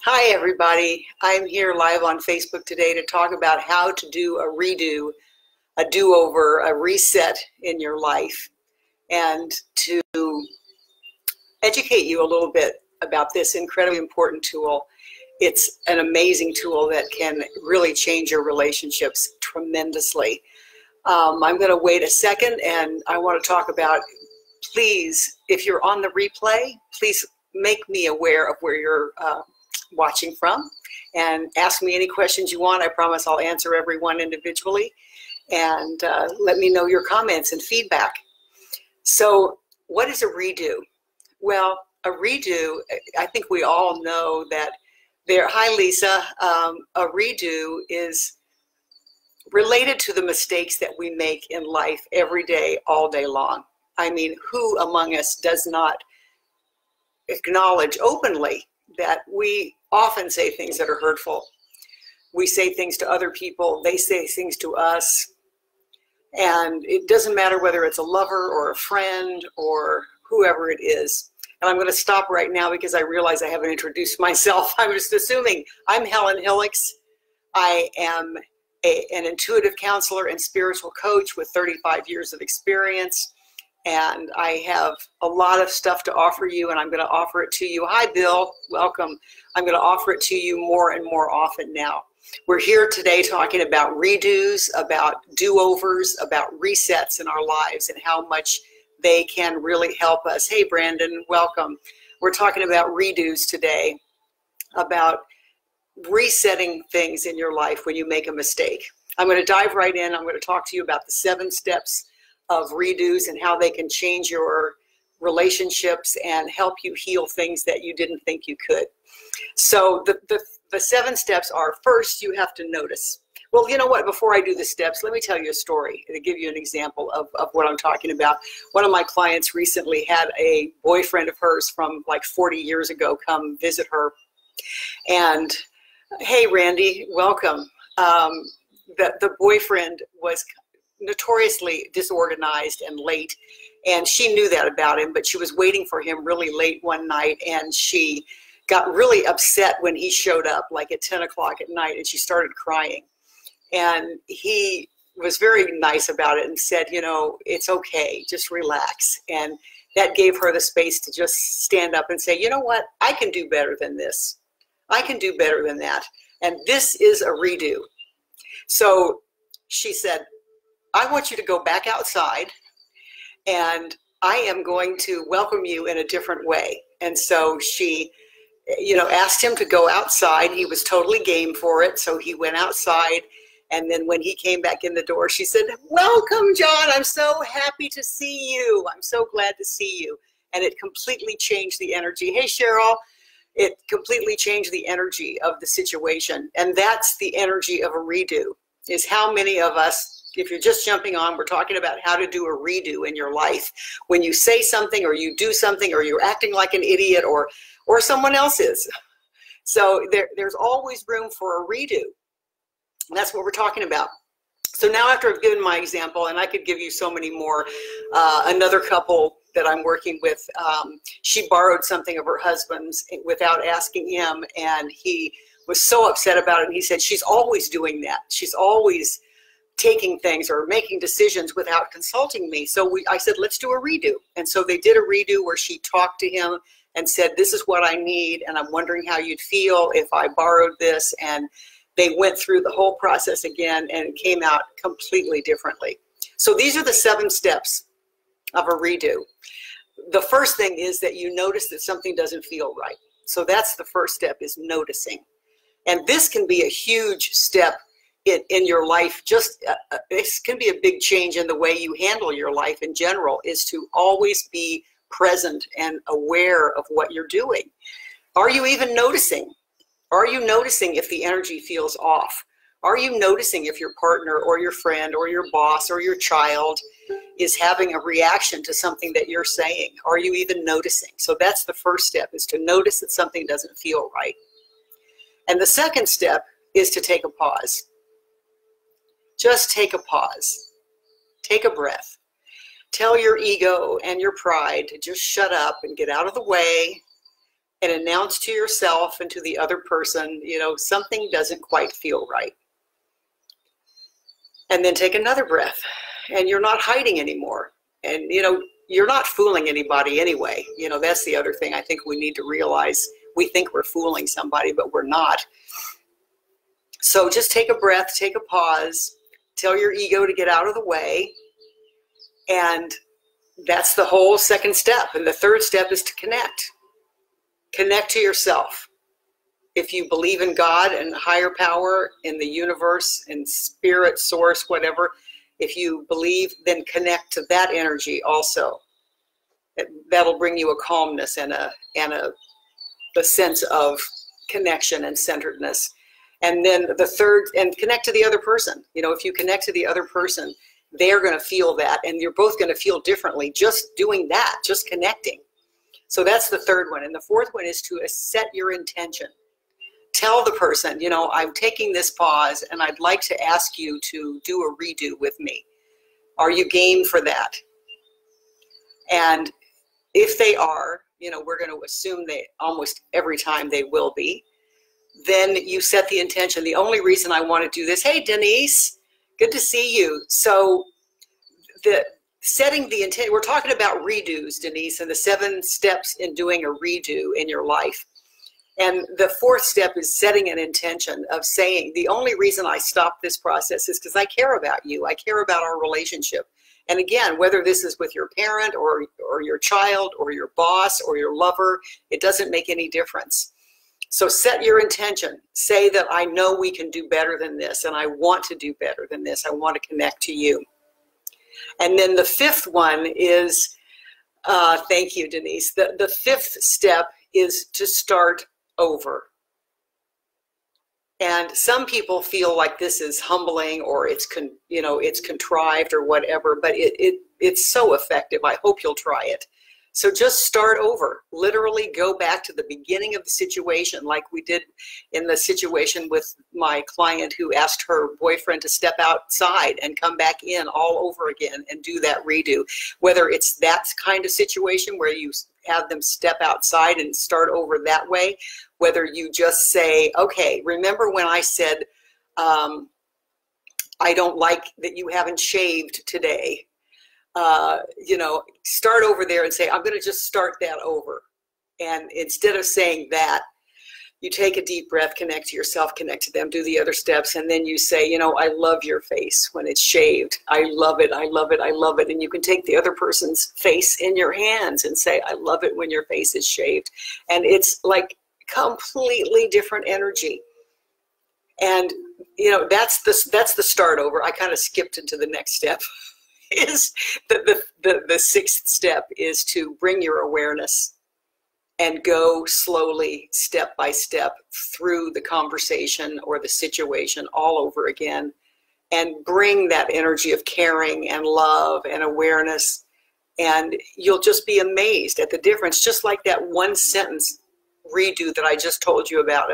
Hi, everybody. I'm here live on Facebook today to talk about how to do a redo, a do-over, a reset in your life, and to educate you a little bit about this incredibly important tool. It's an amazing tool that can really change your relationships tremendously. I'm going to wait a second, and I want to talk about, please, if you're on the replay, please make me aware of where you're watching from, and ask me any questions you want. I promise I'll answer everyone individually, and let me know your comments and feedback. So what is a redo? Well, a redo, I think we all know that hi Lisa, a redo is related to the mistakes that we make in life every day, all day long. I mean, who among us does not acknowledge openly that we often say things that are hurtful? We say things to other people, they say things to us, and it doesn't matter whether it's a lover or a friend or whoever it is. And I'm going to stop right now because I realize I haven't introduced myself. I'm just assuming. I'm Helen Hillix. I am an intuitive counselor and spiritual coach with 35 years of experience. And I have a lot of stuff to offer you, and I'm going to offer it to you. Hi, Bill. Welcome. I'm going to offer it to you more and more often now. We're here today talking about redos, about do-overs, about resets in our lives and how much they can really help us. Hey, Brandon, welcome. We're talking about redos today, about resetting things in your life when you make a mistake. I'm going to dive right in. I'm going to talk to you about the 7 steps of redos and how they can change your relationships and help you heal things that you didn't think you could. So the 7 steps are: first, you have to notice. Well, you know what? Before I do the steps, let me tell you a story to give you an example of what I'm talking about. One of my clients recently had a boyfriend of hers from like 40 years ago come visit her. And hey, Randy, welcome. The boyfriend was notoriously disorganized and late, and she knew that about him, but she was waiting for him really late one night, and she got really upset when he showed up, like at 10 o'clock at night, and she started crying. And he was very nice about it and said, you know, it's okay, just relax. And that gave her the space to just stand up and say, you know what, I can do better than this. I can do better than that. And this is a redo. So she said, I want you to go back outside, and I am going to welcome you in a different way. And so she, you know, asked him to go outside. He was totally game for it. So he went outside. And then when he came back in the door, she said, welcome, John. I'm so happy to see you. I'm so glad to see you. And it completely changed the energy. Hey, Cheryl. It completely changed the energy of the situation. And that's the energy of a redo, is how many of us, if you're just jumping on, we're talking about how to do a redo in your life. When you say something or you do something or you're acting like an idiot or someone else is. So there's always room for a redo. And that's what we're talking about. So now, after I've given my example, and I could give you so many more, another couple that I'm working with, she borrowed something of her husband's without asking him, and he was so upset about it. And he said, she's always doing that. She's always taking things or making decisions without consulting me. So I said, let's do a redo. And so they did a redo where she talked to him and said, this is what I need, and I'm wondering how you'd feel if I borrowed this. And they went through the whole process again, and it came out completely differently. So these are the 7 steps of a redo. The first thing is that you notice that something doesn't feel right. So that's the first step, is noticing. And this can be a huge step in your life. Just this can be a big change in the way you handle your life in general, is to always be present and aware of what you're doing. Are you even noticing? Are you noticing if the energy feels off? Are you noticing if your partner or your friend or your boss or your child is having a reaction to something that you're saying? Are you even noticing? So that's the first step, is to notice that something doesn't feel right. And the second step is to take a pause. Just take a pause. Take a breath. Tell your ego and your pride to just shut up and get out of the way and announce to yourself and to the other person, you know, something doesn't quite feel right. And then take another breath, and you're not hiding anymore. And, you know, you're not fooling anybody anyway. You know, that's the other thing I think we need to realize. We think we're fooling somebody, but we're not. So just take a breath, take a pause, tell your ego to get out of the way. And that's the whole second step. And the third step is to connect. Connect to yourself. If you believe in God and higher power, in the universe, in spirit, source, whatever, if you believe, then connect to that energy also. That'll bring you a calmness and a sense of connection and centeredness. And then the third, and connect to the other person. You know, if you connect to the other person, they're going to feel that, and you're both going to feel differently just doing that, just connecting. So that's the third one. And the fourth one is to set your intention. Tell the person, you know, I'm taking this pause and I'd like to ask you to do a redo with me. Are you game for that? And if they are, you know, we're going to assume they almost every time they will be. Then you set the intention. The only reason I want to do this, hey, Denise, good to see you. So the setting the intent, we're talking about redos, Denise, and the 7 steps in doing a redo in your life. And the fourth step is setting an intention of saying, the only reason I stop this process is because I care about you. I care about our relationship. And again, whether this is with your parent or your child or your boss or your lover, it doesn't make any difference. So set your intention. Say that I know we can do better than this, and I want to do better than this. I want to connect to you. And then the fifth one is, thank you, Denise. The fifth step is to start over. And some people feel like this is humbling, or it's it's contrived or whatever, but it's so effective. I hope you'll try it. So just start over. Literally go back to the beginning of the situation, like we did in the situation with my client who asked her boyfriend to step outside and come back in all over again and do that redo. Whether it's that kind of situation where you have them step outside and start over that way, whether you just say, okay, remember when I said, I don't like that you haven't shaved today. Start over there and say, I'm going to just start that over. And instead of saying that, you take a deep breath, connect to yourself, connect to them, do the other steps. And then you say, I love your face when it's shaved. I love it. I love it. I love it. And you can take the other person's face in your hands and say, I love it when your face is shaved. And it's like completely different energy. And, that's the start over. I kind of skipped into the next step. Is the sixth step is to bring your awareness and go slowly, step by step, through the conversation or the situation all over again, and bring that energy of caring and love and awareness, and you'll just be amazed at the difference. Just like that one sentence redo that I just told you about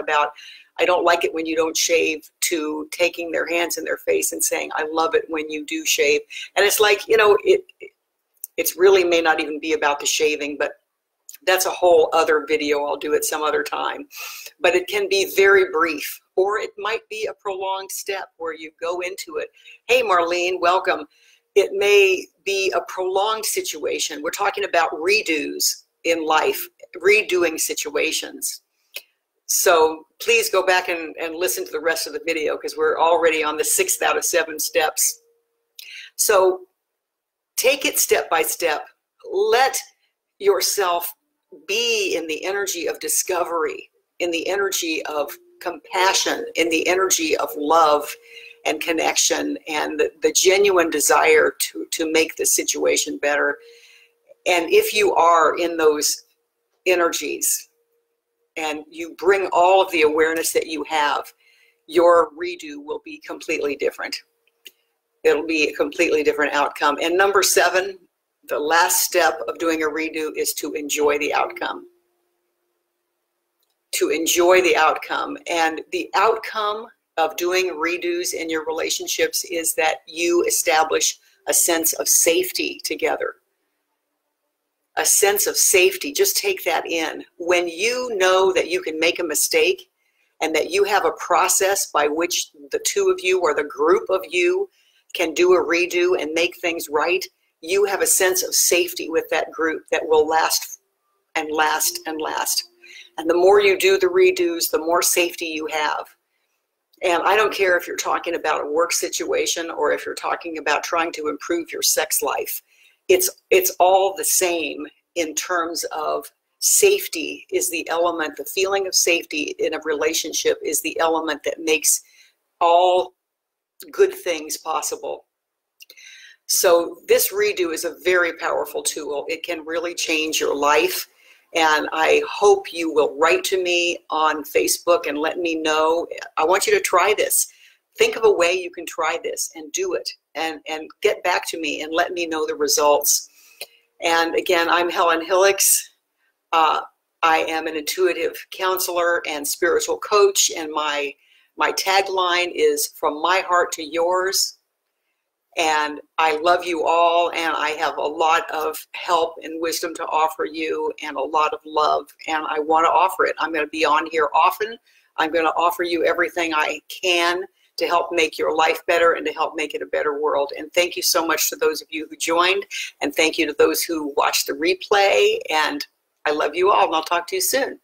I don't like it when you don't shave, to taking their hands in their face and saying, I love it when you do shave. And it's like, it's really may not even be about the shaving, but that's a whole other video. I'll do it some other time. But it can be very brief, or it might be a prolonged step where you go into it. Hey, Marlene, welcome. It may be a prolonged situation. We're talking about redos in life, redoing situations. So please go back and listen to the rest of the video, because we're already on the 6th out of 7 steps. So take it step by step. Let yourself be in the energy of discovery, in the energy of compassion, in the energy of love and connection, and the genuine desire to make the situation better. And if you are in those energies, and you bring all of the awareness that you have, your redo will be completely different. It'll be a completely different outcome. And number 7, the last step of doing a redo is to enjoy the outcome. To enjoy the outcome. And the outcome of doing redos in your relationships is that you establish a sense of safety together. a sense of safety. Just take that in. When you know that you can make a mistake and that you have a process by which the two of you or the group of you can do a redo and make things right, you have a sense of safety with that group that will last and last and last. And the more you do the redos, the more safety you have. And I don't care if you're talking about a work situation or if you're talking about trying to improve your sex life. It's all the same in terms of safety is the element, the feeling of safety in a relationship is the element that makes all good things possible. So this redo is a very powerful tool. It can really change your life. And I hope you will write to me on Facebook and let me know. I want you to try this. Think of a way you can try this and do it and get back to me and let me know the results. And again, I'm Helen Hillix. I am an intuitive counselor and spiritual coach, and my tagline is from my heart to yours. And I love you all, and I have a lot of help and wisdom to offer you and a lot of love, and I want to offer it. I'm going to be on here often. I'm going to offer you everything I can to help make your life better and to help make it a better world. And thank you so much to those of you who joined, and thank you to those who watched the replay, and I love you all, and I'll talk to you soon.